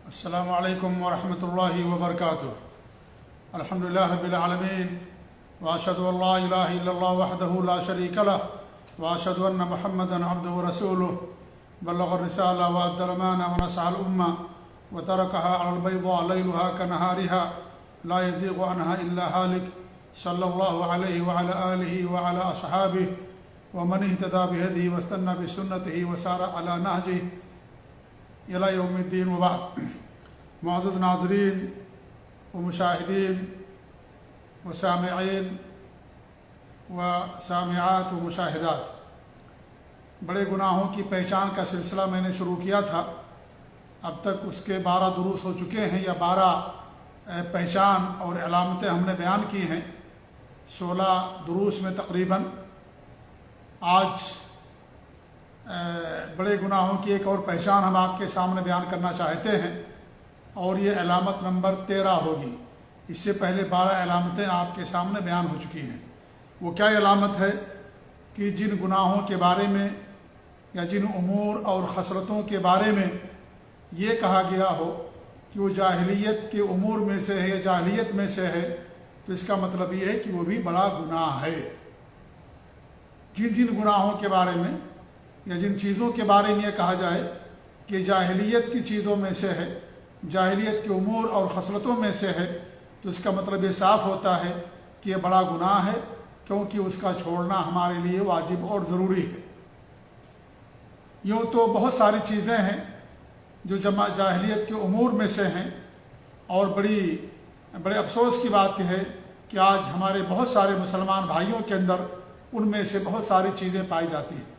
السلام علیکم ورحمۃ اللہ وبرکاتہ۔ الحمدللہ رب العالمین، واشهد ان لا الہ الا اللہ وحدہ لا شریک لہ، واشهد ان محمدا عبدہ ورسولہ، بلغ الرسالہ وادى الامانہ ونصح الامہ وترکها علی البیضاء لیلها كنہارها لا یزیغ عنها الا هالک، صلی اللہ علیہ وعلی آلہ وعلی اصحابہ ومن اہتدى بہدیہ واستنى بسنتہ وسار علی نہجہ الی یوم الدین، وبعد۔ معزز ناظرین و مشاہدین و سامعین و سامعات و مشاہدات، بڑے گناہوں کی پہچان کا سلسلہ میں نے شروع کیا تھا۔ اب تک اس کے 12 دروس ہو چکے ہیں، یا 12 پہچان اور علامتیں ہم نے بیان کی ہیں 16 دروس میں تقریباً۔ آج بڑے گناہوں کی ایک اور پہچان ہم آپ کے سامنے بیان کرنا چاہتے ہیں، اور یہ علامت نمبر 13 ہوگی۔ اس سے پہلے 12 علامتیں آپ کے سامنے بیان ہو چکی ہیں۔ وہ کیا علامت ہے کہ جن گناہوں کے بارے میں یا جن امور اور خصلتوں کے بارے میں یہ کہا گیا ہو کہ وہ جاہلیت کے امور میں سے ہے یا جاہلیت میں سے ہے، تو اس کا مطلب یہ ہے کہ وہ بھی بڑا گناہ ہے۔ جن گناہوں کے بارے میں یا جن چیزوں کے بارے میں یہ کہا جائے کہ جاہلیت کی چیزوں میں سے ہے، جاہلیت کے امور اور خصلتوں میں سے ہے، تو اس کا مطلب یہ صاف ہوتا ہے کہ یہ بڑا گناہ ہے، کیونکہ اس کا چھوڑنا ہمارے لیے واجب اور ضروری ہے۔ یوں تو بہت ساری چیزیں ہیں جو جاہلیت کے امور میں سے ہیں، اور بڑے افسوس کی بات یہ ہے کہ آج ہمارے بہت سارے مسلمان بھائیوں کے اندر ان میں سے بہت ساری چیزیں پائی جاتی ہیں۔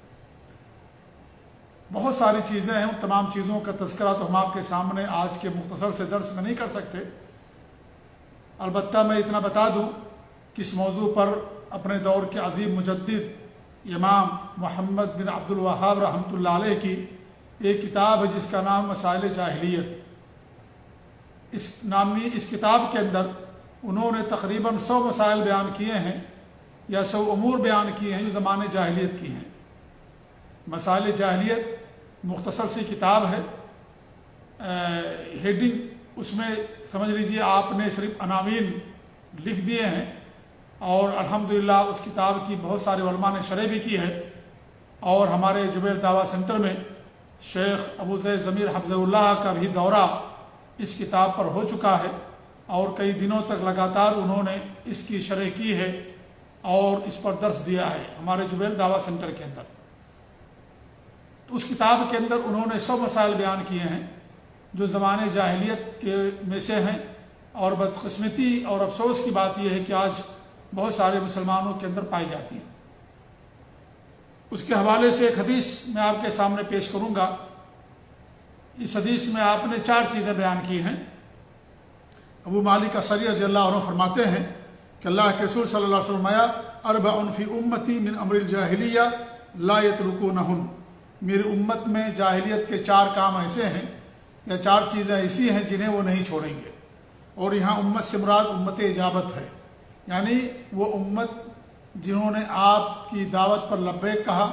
بہت ساری چیزیں ہیں، ان تمام چیزوں کا تذکرہ تو ہم آپ کے سامنے آج کے مختصر سے درس میں نہیں کر سکتے۔ البتہ میں اتنا بتا دوں کہ اس موضوع پر اپنے دور کے عظیم مجدد امام محمد بن عبد الوہاب رحمۃ اللہ علیہ کی ایک کتاب ہے جس کا نام مسائل جاہلیت۔ اس کتاب کے اندر انہوں نے تقریباً 100 مسائل بیان کیے ہیں، یا 100 امور بیان کیے ہیں جو زمانے جاہلیت کی ہیں۔ مسائل جاہلیت مختصر سی کتاب ہے، ہیڈنگ اس میں سمجھ لیجئے آپ نے صرف عناوین لکھ دیے ہیں، اور الحمدللہ اس کتاب کی بہت سارے علماء نے شرح بھی کی ہے، اور ہمارے جبیل دعویٰ سینٹر میں شیخ ابو زید ضمیر حفظہ اللہ کا بھی دورہ اس کتاب پر ہو چکا ہے، اور کئی دنوں تک لگاتار انہوں نے اس کی شرح کی ہے اور اس پر درس دیا ہے ہمارے جبیل دعویٰ سینٹر کے اندر۔ تو اس کتاب کے اندر انہوں نے 100 مسائل بیان کیے ہیں جو زمانے جاہلیت کے میں سے ہیں، اور بدقسمتی اور افسوس کی بات یہ ہے کہ آج بہت سارے مسلمانوں کے اندر پائی جاتی ہیں۔ اس کے حوالے سے ایک حدیث میں آپ کے سامنے پیش کروں گا۔ اس حدیث میں آپ نے 4 چیزیں بیان کی ہیں۔ ابو مالک اشعری رضی اللہ عنہ فرماتے ہیں کہ اللہ کے رسول صلی اللہ علیہ وسلم فرمایا، اربع فی امتی من امر الجاہلیہ لا یترکونہن، میری امت میں جاہلیت کے 4 کام ایسے ہیں یا 4 چیزیں ایسی ہیں جنہیں وہ نہیں چھوڑیں گے۔ اور یہاں امت سے مراد امت اجابت ہے، یعنی وہ امت جنہوں نے آپ کی دعوت پر لبیک کہا،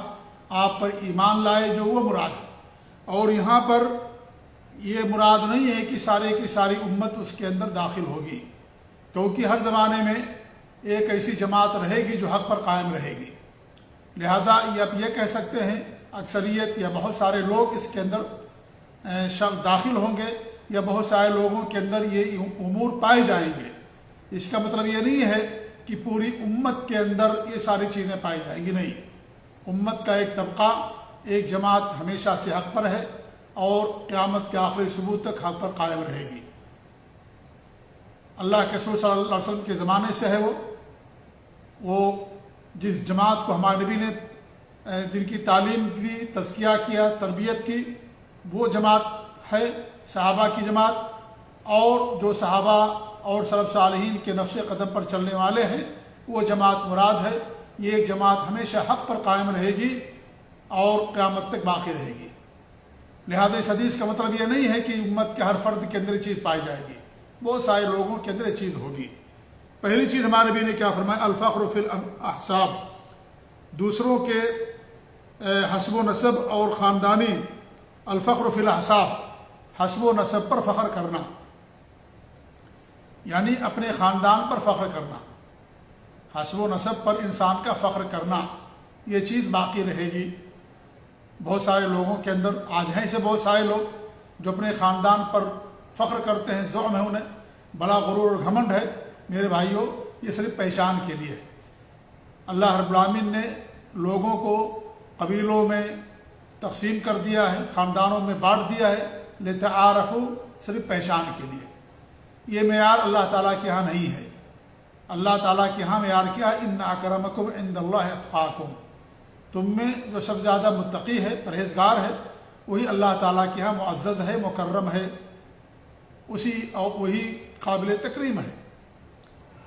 آپ پر ایمان لائے، جو وہ مراد ہے۔ اور یہاں پر یہ مراد نہیں ہے کہ سارے کی ساری امت اس کے اندر داخل ہوگی، کیونکہ ہر زمانے میں ایک ایسی جماعت رہے گی جو حق پر قائم رہے گی۔ لہذا آپ یہ کہہ سکتے ہیں اکثریت یا بہت سارے لوگ اس کے اندر داخل ہوں گے، یا بہت سارے لوگوں کے اندر یہ امور پائے جائیں گے۔ اس کا مطلب یہ نہیں ہے کہ پوری امت کے اندر یہ ساری چیزیں پائی جائیں گی، نہیں۔ امت کا ایک طبقہ، ایک جماعت ہمیشہ سے حق پر ہے، اور قیامت کے آخری ثبوت تک حق پر قائم رہے گی۔ اللہ کے رسول صلی اللہ علیہ وسلم کے زمانے سے ہے وہ جس جماعت کو ہمارے نبی نے جن کی تعلیم کی، تزکیہ کیا، تربیت کی، وہ جماعت ہے صحابہ کی جماعت، اور جو صحابہ اور سلف صالحین کے نقش قدم پر چلنے والے ہیں وہ جماعت مراد ہے۔ یہ ایک جماعت ہمیشہ حق پر قائم رہے گی اور قیامت تک باقی رہے گی۔ لہذا اس حدیث کا مطلب یہ نہیں ہے کہ امت کے ہر فرد کے اندر یہ چیز پائی جائے گی، بہت سارے لوگوں کے اندر یہ چیز ہوگی۔ پہلی چیز ہمارے نبی نے کیا فرمایا، الفخر فی الاحساب، دوسروں کے حسب و نسب اور خاندانی، الفخر فی الاحساب، حسب و نسب پر فخر کرنا، یعنی اپنے خاندان پر فخر کرنا، حسب و نسب پر انسان کا فخر کرنا، یہ چیز باقی رہے گی۔ بہت سارے لوگوں کے اندر آج ہیں ایسے بہت سارے لوگ جو اپنے خاندان پر فخر کرتے ہیں، زعم ہے انہیں، بڑا غرور اور گھمنڈ ہے۔ میرے بھائیوں، یہ صرف پہچان کے لیے ہے۔ اللہ رب العالمین نے لوگوں کو قبیلوں میں تقسیم کر دیا ہے، خاندانوں میں بانٹ دیا ہے، لتعارفوا، صرف پہچان کے لیے۔ یہ معیار اللہ تعالیٰ کے ہاں نہیں ہے۔ اللہ تعالیٰ کے ہاں معیار کیا ہے؟ ان اکرمکم عند اللہ اتقاکم، تم میں جو سب زیادہ متقی ہے، پرہیزگار ہے، وہی اللہ تعالیٰ کے ہاں معزز ہے، مکرم ہے، وہی قابل تکریم ہے۔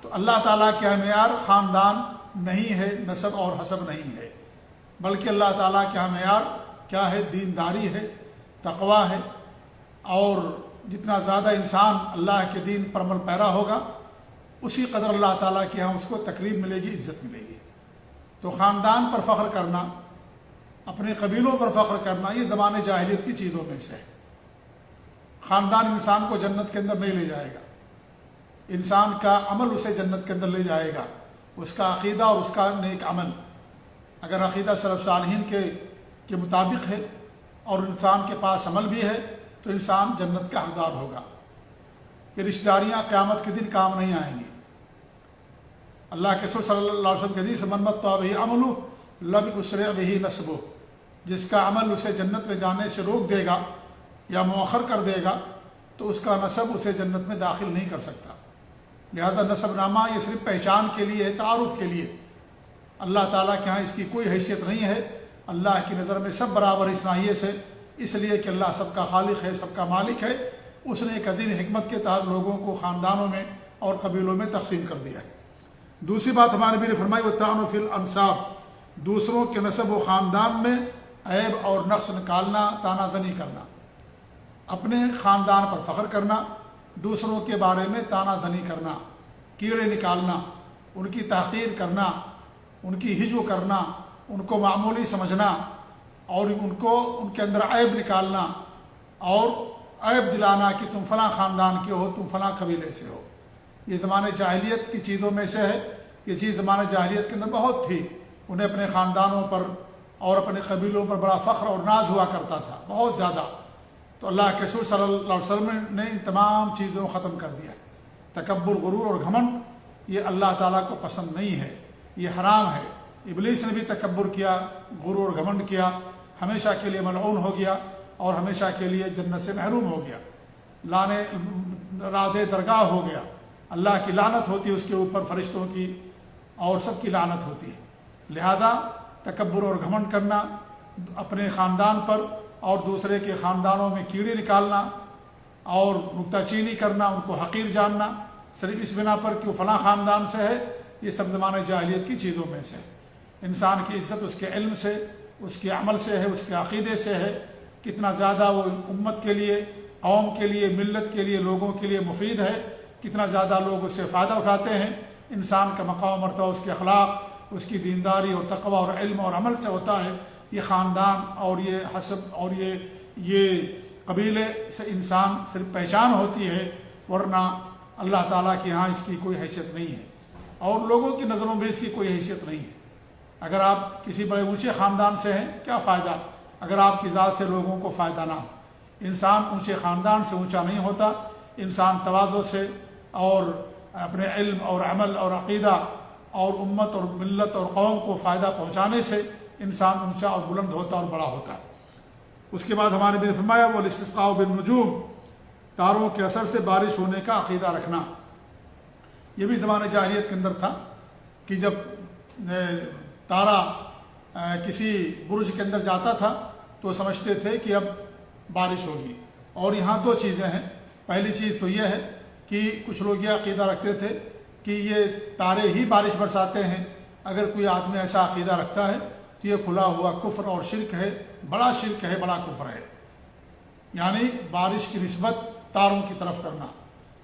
تو اللہ تعالیٰ کے معیار خاندان نہیں ہے، نسب اور حسب نہیں ہے، بلکہ اللہ تعالیٰ کے معیار کیا ہے؟ دینداری ہے، تقویٰ ہے، اور جتنا زیادہ انسان اللہ کے دین پر عمل پیرا ہوگا اسی قدر اللہ تعالیٰ کے ہاں اس کو تکریم ملے گی، عزت ملے گی۔ تو خاندان پر فخر کرنا، اپنے قبیلوں پر فخر کرنا، یہ زمانے جاہلیت کی چیزوں میں سے ہے۔ خاندان انسان کو جنت کے اندر نہیں لے جائے گا، انسان کا عمل اسے جنت کے اندر لے جائے گا، اس کا عقیدہ اور اس کا نیک عمل۔ اگر عقیدہ سلف صالحین کے مطابق ہے اور انسان کے پاس عمل بھی ہے تو انسان جنت کا حقدار ہوگا۔ یہ رشتہ داریاں قیامت کے دن کام نہیں آئیں گی۔ اللہ کے رسول صلی اللہ علیہ وسلم کے حدیث من مطع بہ عملہ لم یسرع بہ نسبہ، جس کا عمل اسے جنت میں جانے سے روک دے گا یا مؤخر کر دے گا تو اس کا نسب اسے جنت میں داخل نہیں کر سکتا۔ لہذا نسب نامہ یہ صرف پہچان کے لیے ہے، تعارف کے لیے۔ اللہ تعالیٰ کے ہاں اس کی کوئی حیثیت نہیں ہے۔ اللہ کی نظر میں سب برابر اس ناحیے سے، اس لیے کہ اللہ سب کا خالق ہے، سب کا مالک ہے۔ اس نے ایک عظیم حکمت کے تحت لوگوں کو خاندانوں میں اور قبیلوں میں تقسیم کر دیا ہے۔ دوسری بات ہمارے نبی نے فرمائی وَالطَّعْنُ فِي الْأَنْسَابِ، دوسروں کے نسب و خاندان میں عیب اور نقص نکالنا، تانا زنی کرنا، اپنے خاندان پر فخر کرنا، دوسروں کے بارے میں تانا زنی کرنا، کیڑے نکالنا، ان کی تحقیر کرنا، ان کی ہجو کرنا، ان کو معمولی سمجھنا، اور ان کے اندر عیب نکالنا اور عیب دلانا کہ تم فلاں خاندان کے ہو، تم فلاں قبیلے سے ہو۔ یہ زمانے جاہلیت کی چیزوں میں سے ہے۔ یہ چیز زمانے جاہلیت کے اندر بہت تھی، انہیں اپنے خاندانوں پر اور اپنے قبیلوں پر بڑا فخر اور ناز ہوا کرتا تھا، بہت زیادہ۔ تو اللہ کے رسول صلی اللہ علیہ وسلم نے ان تمام چیزوں کو ختم کر دیا۔ تکبر، غرور اور گھمنڈ یہ اللہ تعالیٰ کو پسند نہیں ہے، یہ حرام ہے۔ ابلیس نے بھی تکبر کیا، غرور اور گھمنڈ کیا، ہمیشہ کے لیے ملعون ہو گیا اور ہمیشہ کے لیے جنت سے محروم ہو گیا، لانے رادِ درگاہ ہو گیا۔ اللہ کی لعنت ہوتی ہے اس کے اوپر، فرشتوں کی اور سب کی لعنت ہوتی ہے۔ لہذا تکبر اور گھمنڈ کرنا اپنے خاندان پر اور دوسرے کے خاندانوں میں کیڑے نکالنا اور نکتہ چینی کرنا، ان کو حقیر جاننا صرف اس بنا پر کہ وہ فلاں خاندان سے ہے، یہ سب زمانہ جاہلیت کی چیزوں میں سے ہے۔ انسان کی عزت اس کے علم سے، اس کے عمل سے ہے، اس کے عقیدے سے ہے، کتنا زیادہ وہ امت کے لیے، قوم کے لیے، ملت کے لیے، لوگوں کے لیے مفید ہے، کتنا زیادہ لوگ اس سے فائدہ اٹھاتے ہیں۔ انسان کا مقام و مرتبہ اس کے اخلاق، اس کی دینداری اور تقوی اور علم اور عمل سے ہوتا ہے۔ یہ خاندان اور یہ حسب اور یہ قبیلے سے انسان صرف پہچان ہوتی ہے، ورنہ اللہ تعالیٰ کے ہاں اس کی کوئی حیثیت نہیں ہے اور لوگوں کی نظروں میں اس کی کوئی حیثیت نہیں ہے۔ اگر آپ کسی بڑے اونچے خاندان سے ہیں، کیا فائدہ اگر آپ کی ذات سے لوگوں کو فائدہ نہ ہو۔ انسان اونچے خاندان سے اونچا نہیں ہوتا، انسان تواضع سے اور اپنے علم اور عمل اور عقیدہ اور امت اور ملت اور قوم کو فائدہ پہنچانے سے انسان اونچا اور بلند ہوتا اور بڑا ہوتا ہے۔ اس کے بعد ہمارے نبی نے فرمایا والاستسقاء بالنجوم، تاروں کے اثر سے بارش ہونے کا عقیدہ رکھنا۔ یہ بھی زمانے جاہلیت کے اندر تھا کہ جب تارا کسی برج کے اندر جاتا تھا تو سمجھتے تھے کہ اب بارش ہوگی۔ اور یہاں دو چیزیں ہیں۔ پہلی چیز تو یہ ہے کہ کچھ لوگ یہ عقیدہ رکھتے تھے کہ یہ تارے ہی بارش برساتے ہیں۔ اگر کوئی آدمی ایسا عقیدہ رکھتا ہے تو یہ کھلا ہوا کفر اور شرک ہے، بڑا شرک ہے، بڑا کفر ہے۔ یعنی بارش کی نسبت تاروں کی طرف کرنا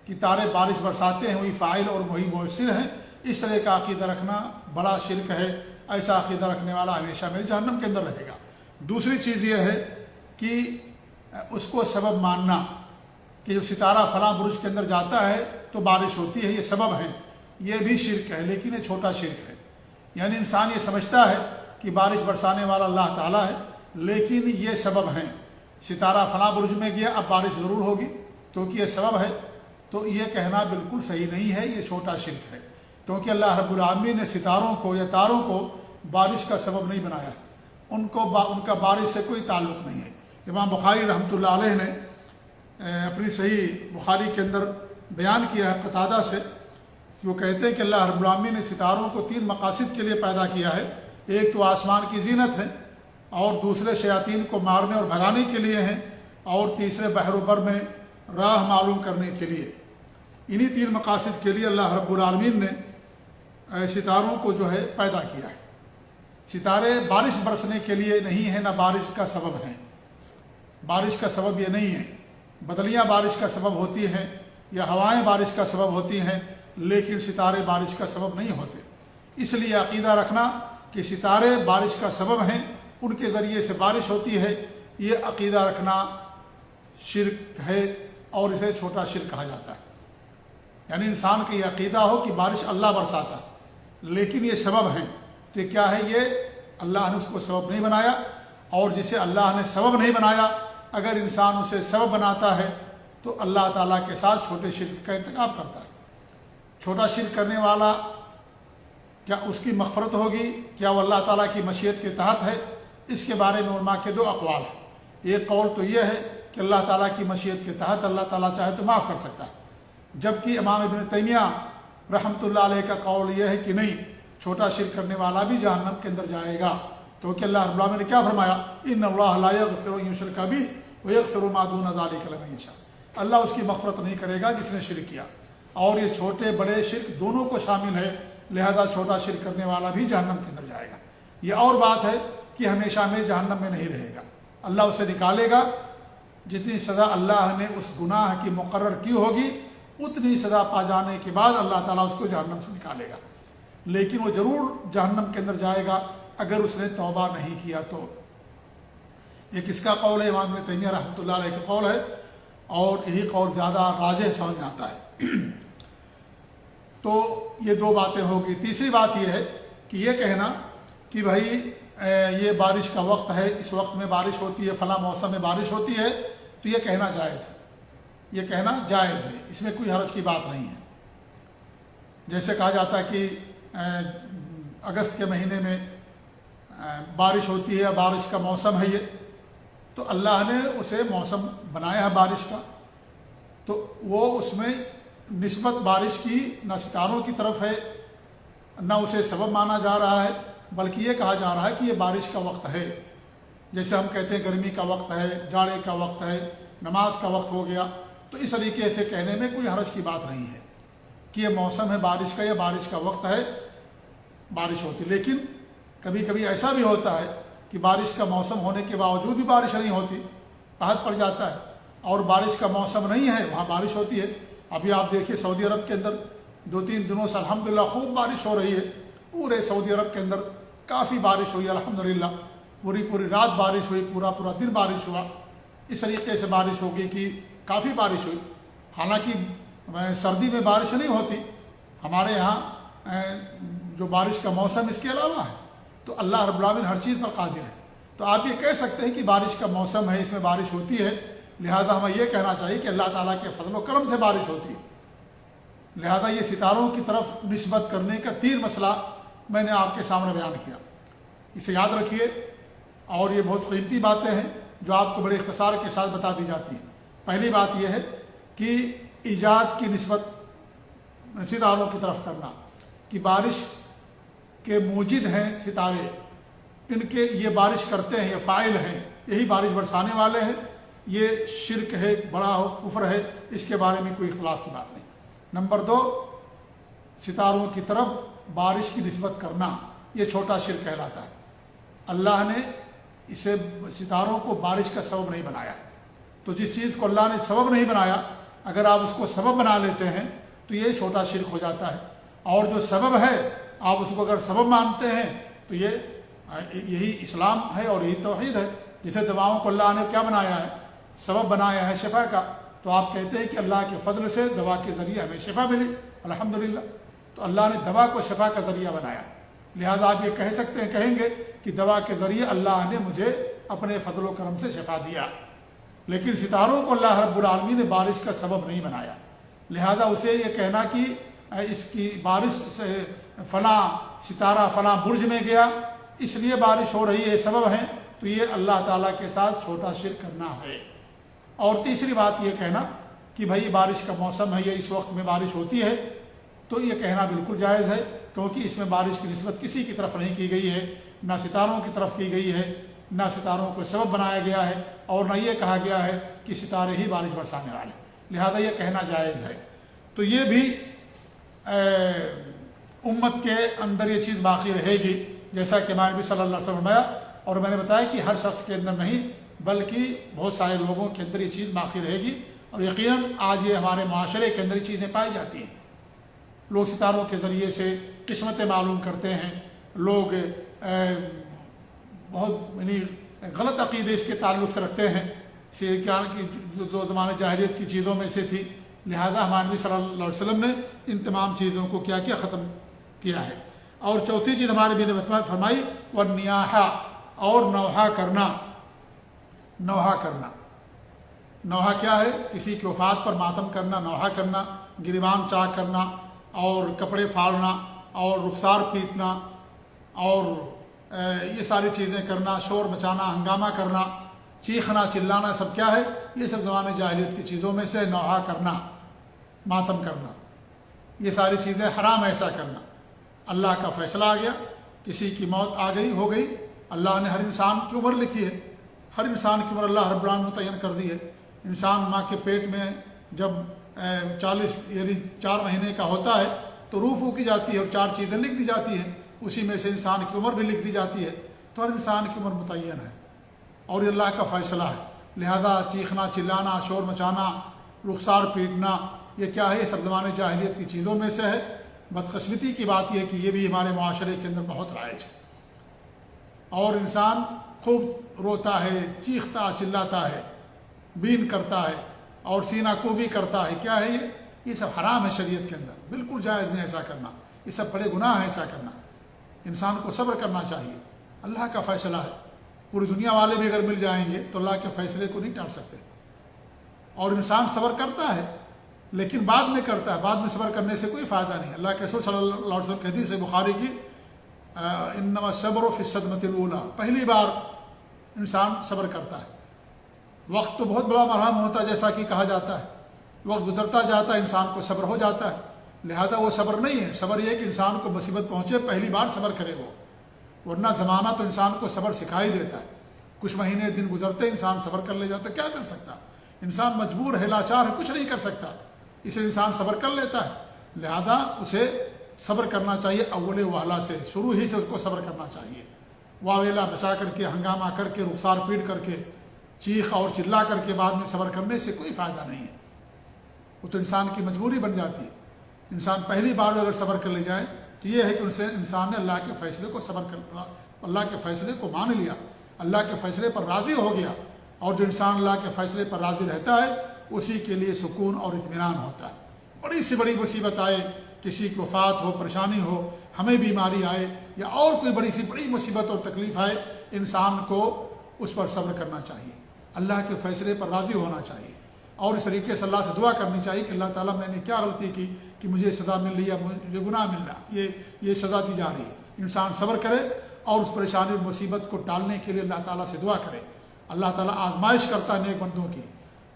کہ تارے بارش برساتے ہیں، وہی فاعل اور وہی مؤثر ہیں، اس طرح کا عقیدہ رکھنا بڑا شرک ہے۔ ایسا عقیدہ رکھنے والا ہمیشہ میرے جہنم کے اندر رہے گا۔ دوسری چیز یہ ہے کہ اس کو سبب ماننا کہ جب ستارہ فلاں برج کے اندر جاتا ہے تو بارش ہوتی ہے، یہ سبب ہے، یہ بھی شرک ہے، لیکن یہ چھوٹا شرک ہے۔ یعنی انسان یہ سمجھتا ہے کہ بارش برسانے والا اللہ تعالیٰ ہے، لیکن یہ سبب ہیں، ستارہ فلاں برج میں گیا اب بارش ضرور ہوگی کیونکہ یہ سبب ہے، تو یہ کہنا بالکل صحیح نہیں ہے، یہ چھوٹا شرک ہے، کیونکہ اللہ رب العالمین نے ستاروں کو یا تاروں کو بارش کا سبب نہیں بنایا، ان کا بارش سے کوئی تعلق نہیں ہے۔ امام بخاری رحمۃ اللہ علیہ نے اپنی صحیح بخاری کے اندر بیان کیا ہے قتادہ سے، وہ کہتے ہیں کہ اللہ رب العالمین نے ستاروں کو 3 مقاصد کے لیے پیدا کیا ہے، ایک تو آسمان کی زینت ہے، اور دوسرے شیاطین کو مارنے اور بھگانے کے لیے ہیں، اور تیسرے بحر و بر میں راہ معلوم کرنے کے لیے۔ انہی 3 مقاصد کے لیے اللہ رب العالمین نے ستاروں کو جو ہے پیدا کیا ہے۔ ستارے بارش برسنے کے لیے نہیں ہیں، نہ بارش کا سبب ہیں، بارش کا سبب یہ نہیں ہے۔ بدلیاں بارش کا سبب ہوتی ہیں یا ہوائیں بارش کا سبب ہوتی ہیں، لیکن ستارے بارش کا سبب نہیں ہوتے۔ اس لیے عقیدہ رکھنا کہ ستارے بارش کا سبب ہیں، ان کے ذریعے سے بارش ہوتی ہے، یہ عقیدہ رکھنا شرک ہے، اور اسے چھوٹا شرک کہا جاتا ہے۔ یعنی انسان کا یہ عقیدہ ہو کہ بارش اللہ برساتا ہے، لیکن یہ سبب ہیں، تو یہ کیا ہے؟ یہ اللہ نے اس کو سبب نہیں بنایا، اور جسے اللہ نے سبب نہیں بنایا اگر انسان اسے سبب بناتا ہے تو اللہ تعالیٰ کے ساتھ چھوٹے شرک کا ارتکاب کرتا ہے۔ چھوٹا شرک کرنے والا کیا اس کی مغفرت ہوگی؟ کیا وہ اللہ تعالیٰ کی مشیت کے تحت ہے؟ اس کے بارے میں علماء کے 2 اقوال ہیں۔ ایک قول تو یہ ہے کہ اللہ تعالیٰ کی مشیت کے تحت اللہ تعالیٰ چاہے تو معاف کر سکتا ہے، جبکہ امام ابن تیمیہ رحمۃ اللہ علیہ کا قول یہ ہے کہ نہیں، چھوٹا شرک کرنے والا بھی جہنم کے اندر جائے گا، کیونکہ اللہ رب العالمین نے کیا فرمایا؟ ان اللہ لا یغفر ان یشرک بہ ویغفر ما دون ذلک لمن یشاء۔ اللہ اس کی مغفرت نہیں کرے گا جس نے شرک کیا، اور یہ چھوٹے بڑے شرک دونوں کو شامل ہے، لہذا چھوٹا شرک کرنے والا بھی جہنم کے اندر جائے گا۔ یہ اور بات ہے کہ ہمیشہ میں جہنم میں نہیں رہے گا، اللہ اسے نکالے گا، جتنی سزا اللہ نے اس گناہ کی مقرر کی ہوگی اتنی سزا پا جانے کے بعد اللہ تعالیٰ اس کو جہنم سے نکالے گا، لیکن وہ ضرور جہنم کے اندر جائے گا اگر اس نے توبہ نہیں کیا تو۔ ایک اس کا قول ہے، امام ابن تیمیہ رحمۃ اللہ علیہ کا قول ہے، اور یہی قول زیادہ راجح سمجھ میں آتا ہے۔ تو یہ 2 باتیں ہوگی۔ تیسری بات یہ ہے کہ یہ کہنا کہ بھائی یہ بارش کا وقت ہے، اس وقت میں بارش ہوتی ہے، فلاں موسم میں بارش ہوتی ہے، تو یہ کہنا جائز ہے، یہ کہنا جائز ہے، اس میں کوئی حرج کی بات نہیں ہے۔ جیسے کہا جاتا ہے کہ اگست کے مہینے میں بارش ہوتی ہے، بارش کا موسم ہے یہ، تو اللہ نے اسے موسم بنایا ہے بارش کا، تو وہ اس میں نسبت بارش کی نہ ستاروں کی طرف ہے، نہ اسے سبب مانا جا رہا ہے، بلکہ یہ کہا جا رہا ہے کہ یہ بارش کا وقت ہے۔ جیسے ہم کہتے ہیں گرمی کا وقت ہے، جاڑے کا وقت ہے، نماز کا وقت ہو گیا، تو اس طریقے سے کہنے میں کوئی حرج کی بات نہیں ہے کہ یہ موسم ہے بارش کا، یا بارش کا وقت ہے، بارش ہوتی۔ لیکن کبھی کبھی ایسا بھی ہوتا ہے کہ بارش کا موسم ہونے کے باوجود بھی بارش نہیں ہوتی، قحط پڑ جاتا ہے، اور بارش کا موسم نہیں ہے وہاں بارش ہوتی ہے۔ ابھی آپ دیکھیے سعودی عرب کے اندر 2-3 دنوں سے الحمدللہ خوب بارش ہو رہی ہے، پورے سعودی عرب کے اندر کافی بارش ہوئی الحمدللہ، پوری رات بارش ہوئی، پورا دن بارش ہوا، اس طریقے سے بارش ہوگی کہ کافی بارش ہوئی۔ حالانکہ سردی میں بارش نہیں ہوتی ہمارے یہاں، جو بارش کا موسم اس کے علاوہ ہے، تو اللہ رب العالمین ہر چیز پر قادر ہے۔ تو آپ یہ کہہ سکتے ہیں کہ بارش کا موسم ہے، اس میں بارش ہوتی ہے، لہذا ہمیں یہ کہنا چاہیے کہ اللہ تعالیٰ کے فضل و کرم سے بارش ہوتی ہے۔ لہذا یہ ستاروں کی طرف نسبت کرنے کا 3 مسئلہ میں نے آپ کے سامنے بیان کیا، اسے یاد رکھیے، اور یہ بہت قیمتی باتیں ہیں جو آپ کو بڑے اختصار کے ساتھ بتا دی جاتی ہیں۔ پہلی بات یہ ہے کہ ایجاد کی نسبت ستاروں کی طرف کرنا، کہ بارش کے موجد ہیں ستارے، ان کے یہ بارش کرتے ہیں، یہ فاعل ہیں، یہی بارش برسانے والے ہیں، یہ شرک ہے، بڑا کفر ہے، اس کے بارے میں کوئی اختلاف کی بات نہیں۔ نمبر 2، ستاروں کی طرف بارش کی نسبت کرنا، یہ چھوٹا شرک کہلاتا ہے۔ اللہ نے اسے ستاروں کو بارش کا سبب نہیں بنایا، تو جس چیز کو اللہ نے سبب نہیں بنایا اگر آپ اس کو سبب بنا لیتے ہیں تو یہ چھوٹا شرک ہو جاتا ہے، اور جو سبب ہے آپ اس کو اگر سبب مانتے ہیں تو یہی اسلام ہے اور یہی توحید ہے۔ جسے دعاؤں کو اللہ نے کیا بنایا ہے؟ سبب بنایا ہے شفا کا، تو آپ کہتے ہیں کہ اللہ کے فضل سے دوا کے ذریعے ہمیں شفا ملی، الحمدللہ۔ تو اللہ نے دوا کو شفا کا ذریعہ بنایا، لہذا آپ یہ کہہ سکتے ہیں، کہیں گے کہ دوا کے ذریعے اللہ نے مجھے اپنے فضل و کرم سے شفا دیا، لیکن ستاروں کو اللہ رب العالمین نے بارش کا سبب نہیں بنایا، لہذا اسے یہ کہنا کہ اس کی بارش سے فلاں ستارہ فلاں برج میں گیا اس لیے بارش ہو رہی ہے، سبب ہے، تو یہ اللہ تعالیٰ کے ساتھ چھوٹا شرک کرنا ہے۔ اور تیسری بات یہ کہنا کہ بھائی بارش کا موسم ہے، یہ اس وقت میں بارش ہوتی ہے، تو یہ کہنا بالکل جائز ہے، کیونکہ اس میں بارش کی نسبت کسی کی طرف نہیں کی گئی ہے، نہ ستاروں کی طرف کی گئی ہے، نہ ستاروں کو سبب بنایا گیا ہے، اور نہ یہ کہا گیا ہے کہ ستارے ہی بارش برسانے والے، لہذا یہ کہنا جائز ہے۔ تو یہ بھی امت کے اندر یہ چیز باقی رہے گی، جیسا کہ ہمارے نبی صلی اللہ علیہ وسلم فرمایا، اور میں نے بتایا کہ ہر شخص کے اندر نہیں بلکہ بہت سارے لوگوں کے اندر یہ چیز باقی رہے گی، اور یقیناً آج یہ ہمارے معاشرے کے اندر یہ چیزیں پائی جاتی ہیں۔ لوگ ستاروں کے ذریعے سے قسمتیں معلوم کرتے ہیں، لوگ بہت یعنی غلط عقیدے اس کے تعلق سے رکھتے ہیں، کیا کہ جو زمانے جاہلیت کی چیزوں میں سے تھی، لہذا ہمارے نبی صلی اللہ علیہ وسلم نے ان تمام چیزوں کو کیا ختم کیا ہے۔ اور چوتھی چیز ہمارے نبی نے فرمائی والنیاحہ، اور نوحہ کرنا۔ نوحہ کرنا، نوحہ کیا ہے؟ کسی کی وفات پر ماتم کرنا، نوحہ کرنا، گریبان چاک کرنا، اور کپڑے پھاڑنا، اور رخسار پیٹنا، اور یہ ساری چیزیں کرنا، شور مچانا، ہنگامہ کرنا، چیخنا چلانا، سب کیا ہے؟ یہ سب زمانے جاہلیت کی چیزوں میں سے نوحہ کرنا، ماتم کرنا، یہ ساری چیزیں حرام ہے ایسا کرنا۔ اللہ کا فیصلہ آ گیا، کسی کی موت آ گئی، ہو گئی، اللہ نے ہر انسان کی عمر لکھی ہے، ہر انسان کی عمر اللہ رب العالمین نے متعین کر دی ہے۔ انسان ماں کے پیٹ میں جب 40 یعنی 4 مہینے کا ہوتا ہے تو روح پھونکی جاتی ہے اور 4 چیزیں لکھ دی جاتی ہیں، اسی میں سے انسان کی عمر بھی لکھ دی جاتی ہے، تو ہر انسان کی عمر متعین ہے اور یہ اللہ کا فیصلہ ہے۔ لہذا چیخنا چلانا، شور مچانا، رخسار پیٹنا، یہ کیا ہے؟ یہ سب زمانے جاہلیت کی چیزوں میں سے ہے۔ بدقسمتی کی بات یہ ہے کہ یہ بھی ہمارے معاشرے کے اندر بہت رائج ہے، اور انسان خوب روتا ہے، چیختا چلاتا ہے، بین کرتا ہے اور سینہ کوبی کرتا ہے۔ کیا ہے یہ سب حرام ہے شریعت کے اندر، بالکل جائز نہیں ایسا کرنا، یہ سب بڑے گناہ ہے ایسا کرنا۔ انسان کو صبر کرنا چاہیے، اللہ کا فیصلہ ہے، پوری دنیا والے بھی اگر مل جائیں گے تو اللہ کے فیصلے کو نہیں ٹال سکتے، اور انسان صبر کرتا ہے لیکن بعد میں کرتا ہے، بعد میں صبر کرنے سے کوئی فائدہ نہیں۔ اللہ کے رسول صلی اللہ علیہ وسلم کی حدیث ہے بخاری کی، انما الصبر فی الصدمۃ الاولی، پہلی بار انسان صبر کرتا ہے۔ وقت تو بہت بڑا مرہم ہوتا ہے، جیسا کہ کہا جاتا ہے، وقت گزرتا جاتا ہے، انسان کو صبر ہو جاتا ہے، لہذا وہ صبر نہیں ہے۔ صبر یہ ہے کہ انسان کو مصیبت پہنچے پہلی بار صبر کرے وہ، ورنہ زمانہ تو انسان کو صبر سکھا ہی دیتا ہے۔ کچھ مہینے دن گزرتے انسان صبر کر لے جاتا ہے، کیا کر سکتا؟ انسان مجبور ہے، لاچار ہے، کچھ نہیں کر سکتا، اسے انسان صبر کر لیتا ہے۔ لہذا اسے صبر کرنا چاہیے، اول والا سے، شروع ہی سے اس کو صبر کرنا چاہیے۔ واویلا بچا کر کے، ہنگامہ کر کے، رخسار پیٹ کر کے، چیخ اور چلا کر کے بعد میں صبر کرنے سے کوئی فائدہ نہیں ہے، وہ تو انسان کی مجبوری بن جاتی ہے۔ انسان پہلی بار اگر صبر کر لے جائے تو یہ ہے کہ اسے انسان نے اللہ کے فیصلے کو اللہ کے فیصلے کو مان لیا، اللہ کے فیصلے پر راضی ہو گیا، اور جو انسان اللہ کے فیصلے پر راضی رہتا ہے اسی کے لیے سکون اور اطمینان ہوتا ہے۔ بڑی سی بڑی مصیبت آئے، کسی کی وفات ہو، پریشانی ہو، ہمیں بیماری آئے، یا اور کوئی بڑی سی بڑی مصیبت اور تکلیف آئے، انسان کو اس پر صبر کرنا چاہیے، اللہ کے فیصلے پر راضی ہونا چاہیے، اور اس طریقے سے اللہ سے دعا کرنی چاہیے کہ اللہ تعالیٰ میں نے کیا غلطی کی کہ مجھے سزا مل رہی ہے، مجھے گناہ مل رہا، یہ سزا دی جا رہی ہے۔ انسان صبر کرے اور اس پریشانی اور مصیبت کو ٹالنے کے لیے اللہ تعالیٰ سے دعا کرے۔ اللہ تعالیٰ آزمائش کرتا ہے نیک بندوں کی،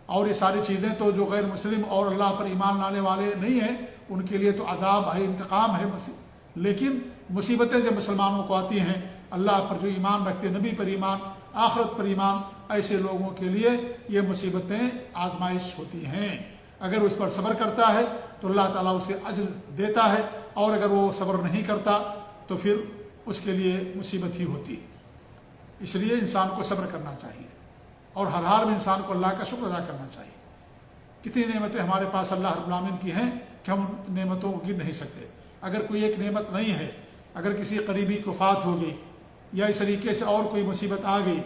اور یہ ساری چیزیں تو جو غیر مسلم اور اللہ پر ایمان لانے والے نہیں ہیں ان کے لیے تو عذاب ہے، انتقام ہے، لیکن مصیبتیں جب مسلمانوں کو آتی ہیں، اللہ پر جو ایمان رکھتے، نبی پر ایمان، آخرت پر ایمان، ایسے لوگوں کے لیے یہ مصیبتیں آزمائش ہوتی ہیں۔ اگر اس پر صبر کرتا ہے تو اللہ تعالیٰ اسے اجر دیتا ہے، اور اگر وہ صبر نہیں کرتا تو پھر اس کے لیے مصیبت ہی ہوتی ہے۔ اس لیے انسان کو صبر کرنا چاہیے، اور ہر حال میں انسان کو اللہ کا شکر ادا کرنا چاہیے۔ کتنی نعمتیں ہمارے پاس اللہ رب العالمین کی ہیں کہ ہم ان نعمتوں کو گن نہیں سکتے۔ اگر کوئی ایک نعمت نہیں ہے، اگر کسی قریبی کو وفات ہو گئی یا اس طریقے سے اور کوئی مصیبت آ گئی،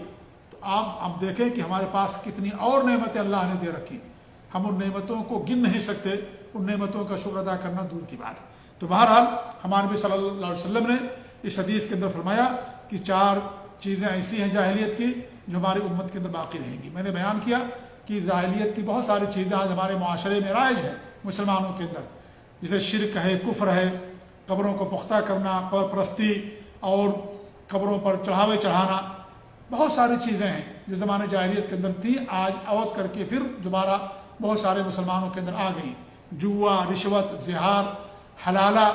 تو آپ اب دیکھیں کہ ہمارے پاس کتنی اور نعمتیں اللہ نے دے رکھی، ہم ان نعمتوں کو گن نہیں سکتے، ان نعمتوں کا شکر ادا کرنا دور کی بات ہے۔ تو بہرحال ہمارے نبی صلی اللہ علیہ وسلم نے اس حدیث کے اندر فرمایا کہ 4 چیزیں ایسی ہیں جاہلیت کی جو ہماری امت کے اندر باقی رہیں گی۔ میں نے بیان کیا کہ جاہلیت کی بہت ساری چیزیں آج ہمارے معاشرے میں رائج ہیں مسلمانوں کے اندر، جیسے شرک ہے، کفر ہے، قبروں کو پختہ کرنا، قبر پرستی اور قبروں پر چڑھاوے چڑھانا، بہت ساری چیزیں ہیں جو زمانے جاہلیت کے اندر تھیں، آج عود کر کے پھر دوبارہ بہت سارے مسلمانوں کے اندر آ گئیں۔ جوا، رشوت، زہار، حلالہ،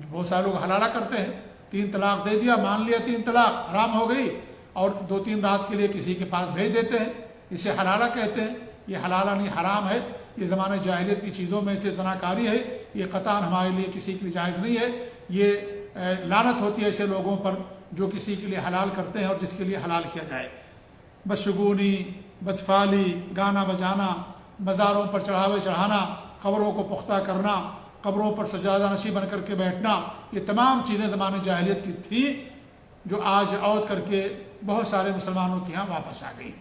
بہت سارے لوگ حلالہ کرتے ہیں، 3 طلاق دے دیا، مان لیا 3 طلاق حرام ہو گئی، اور 2-3 رات کے لیے کسی کے پاس بھیج دیتے ہیں، اسے حلالہ کہتے ہیں۔ یہ حلالہ نہیں، حرام ہے، یہ زمانہ جاہلیت کی چیزوں میں سے زناکاری ہے، یہ قطعاً ہمارے لیے کسی کے لیے جائز نہیں ہے۔ یہ لعنت ہوتی ہے ایسے لوگوں پر جو کسی کے لیے حلال کرتے ہیں اور جس کے لیے حلال کیا جائے۔ بدشگونی، بدفعلی، گانا بجانا، مزاروں پر چڑھاوے چڑھانا، قبروں کو پختہ کرنا، قبروں پر سجادہ نشین بن کر کے بیٹھنا، یہ تمام چیزیں زمانے جاہلیت کی تھیں جو آج عود کر کے بہت سارے مسلمانوں کے ہاں واپس آ گئی۔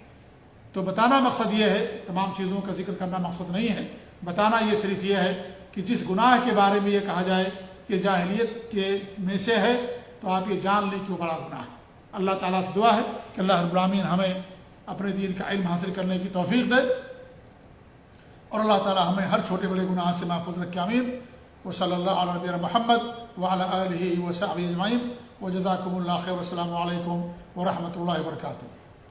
تو بتانا مقصد یہ ہے، تمام چیزوں کا ذکر کرنا مقصد نہیں ہے، بتانا یہ صرف یہ ہے کہ جس گناہ کے بارے میں یہ کہا جائے کہ جاہلیت کے میں سے ہے تو آپ یہ جان لیں کہ وہ بڑا گناہ ہے۔ اللہ تعالیٰ سے دعا ہے کہ اللہ رب العالمین ہمیں اپنے دین کا علم حاصل کرنے کی توفیق دے، اور اللہ تعالیٰ ہمیں ہر چھوٹے بڑے گناہ سے محفوظ رکھے، آمین۔ وصلی اللہ علی نبینا محمد وعلی آلہ وصحبہ اجمعین، وجزاکم اللہ خیر، والسلام علیکم ورحمۃ اللہ وبرکاتہ۔